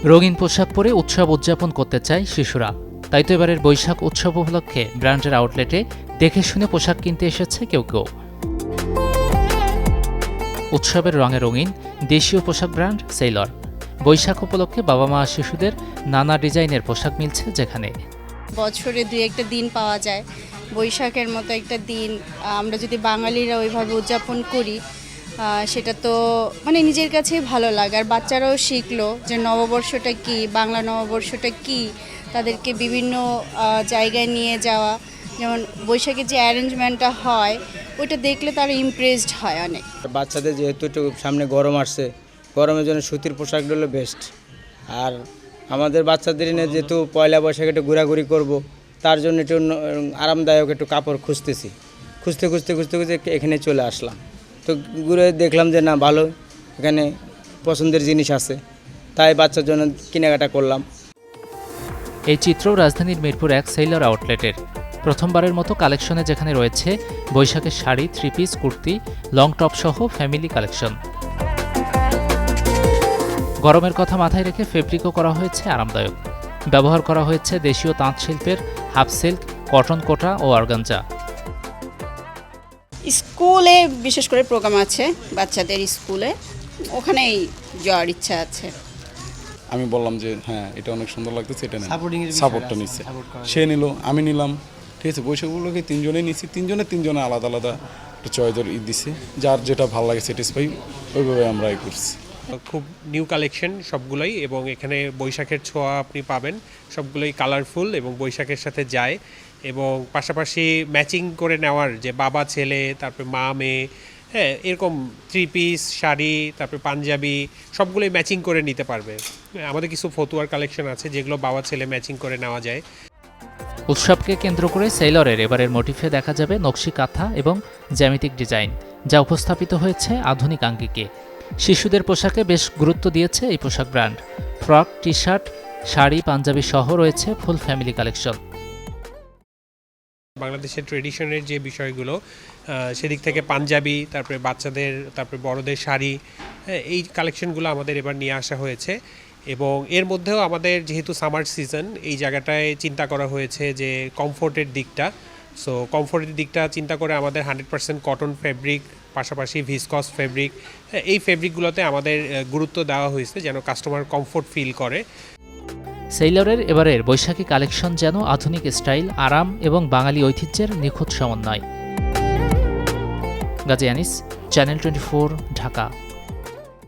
রঙিন পোশাক পরে উৎসব উদযাপন করতে চায় শিশুরা। তাই তো এবারের বৈশাখ উৎসব উপলক্ষে ব্র্যান্ডের আউটলেটে দেখে শুনে পোশাক কিনতে এসেছে কেউ কেউ। উৎসবের রঙে রঙিন দেশীয় পোশাক ব্র্যান্ড সেইলর। বৈশাখ উপলক্ষে বাবা মা শিশুদের নানা ডিজাইনের পোশাক মিলছে যেখানে। বছরে দুই একটা দিন পাওয়া যায়, বৈশাখের মতো একটা দিন আমরা যদি বাঙালিরা ওইভাবে উদযাপন করি সেটা তো মানে নিজের কাছেই ভালো লাগে। আর বাচ্চারাও শিখলো যে নববর্ষটা কী, বাংলা নববর্ষটা কী, তাদেরকে বিভিন্ন জায়গায় নিয়ে যাওয়া। যেমন বৈশাখের যে অ্যারেঞ্জমেন্টটা হয় ওইটা দেখলে তারা ইমপ্রেসড হয় অনেক। বাচ্চাদের যেহেতু একটু সামনে গরম আসছে, গরমের জন্য সুতির পোশাকটা হলো বেস্ট। আর আমাদের বাচ্চাদের নিয়ে যেহেতু পয়লা বৈশাখে একটু ঘোরাঘুরি করব, তার জন্য একটু আরামদায়ক একটু কাপড় খুঁজতে এখানে চলে আসলাম। তো ঘুরে দেখলাম যে না ভালো, এখানে পছন্দের জিনিস আছে, তাই বাচ্চার জন্য কেনাকাটা করলাম। এই চিত্র রাজধানীর মিরপুর 1 সেইলর আউটলেটের। প্রথমবারের মতো কালেকশনে যেখানে রয়েছে বৈশাখের sari, 3 piece, kurti, long top সহ ফ্যামিলি কালেকশন। গরমের কথা মাথায় রেখে ফেব্রিকও করা হয়েছে আরামদায়ক। ব্যবহার করা হয়েছে দেশীয় তাঁত শিল্পের হাফ সিল্ক, কটন কোটা ও অর্গানজা। স্কুলে বিশেষ করে প্রোগ্রাম আছে বাচ্চাদের স্কুলে, ওখানেই যাওয়ার ইচ্ছা আছে। আমি বললাম যে হ্যাঁ এটা অনেক সুন্দর লাগতেছে, এটা সাপোর্টটা নিচ্ছে, সে নিল, আমি নিলাম, ঠিক আছে। বৈশাখগুলোকে তিনজনে নিচ্ছি, তিনজনে আলাদা আলাদা একটা চয়েসের দিচ্ছে, যার যেটা ভালো লাগে স্যাটিসফাই ওইভাবে আমরা করছি। খুব নিউ কালেকশন সবগুলোই, এবং এখানে বৈশাখের ছোঁয়া আপনি পাবেন। সবগুলোই কালারফুল এবং বৈশাখের সাথে যায়, এবং পাশাপাশি ম্যাচিং করে নেওয়ার যে বাবা ছেলে, তারপরে মা মেয়ে, হ্যাঁ এরকম 3 পিস শাড়ি, তারপরে পাঞ্জাবি সবগুলোই ম্যাচিং করে নিতে পারবে। আমাদের কিছু ফতুয়ার কালেকশন আছে যেগুলো বাবা ছেলে ম্যাচিং করে নেওয়া যায়। উৎসবকে কেন্দ্র করে সেইলরের এবারের মোটিফে দেখা যাবে নকশি কাঁথা এবং জ্যামিতিক ডিজাইন, যা উপস্থাপিত হয়েছে আধুনিক আঙ্গিকে। শিশুদের পোশাকে বেশ গুরুত্ব দিয়েছে এই পোশাক brand. Frock, T shirt, sari, পাঞ্জাবি সহ রয়েছে ফুল ফ্যামিলি কালেকশন। বাংলাদেশের ট্রেডিশনের যে বিষয়গুলো, সেদিক থেকে পাঞ্জাবি, তারপরে বাচ্চাদের, তারপরে বড়দের শাড়ি, এই কালেকশনগুলো আমাদের এবার নিয়ে আসা হয়েছে। এবং এর মধ্যেও আমাদের যেহেতু সামার সিজন, এই জায়গাটায় চিন্তা করা হয়েছে যে কমফোর্টের দিকটা। সো কমফোর্টের দিকটা চিন্তা করে আমাদের 100% কটন ফেব্রিক, পাশাপাশি ভিসকস ফেব্রিক, এই ফেব্রিকগুলোতে আমাদের গুরুত্ব দেওয়া হয়েছে যেন কাস্টমার কমফোর্ট ফিল করে। সেইলরের এবারের বৈশাখী কালেকশন যেন আধুনিক স্টাইল, আরাম এবং বাঙালি ঐতিহ্যের নিখুঁত সমন্বয়। গাজী আনিস, চ্যানেল 24, ঢাকা।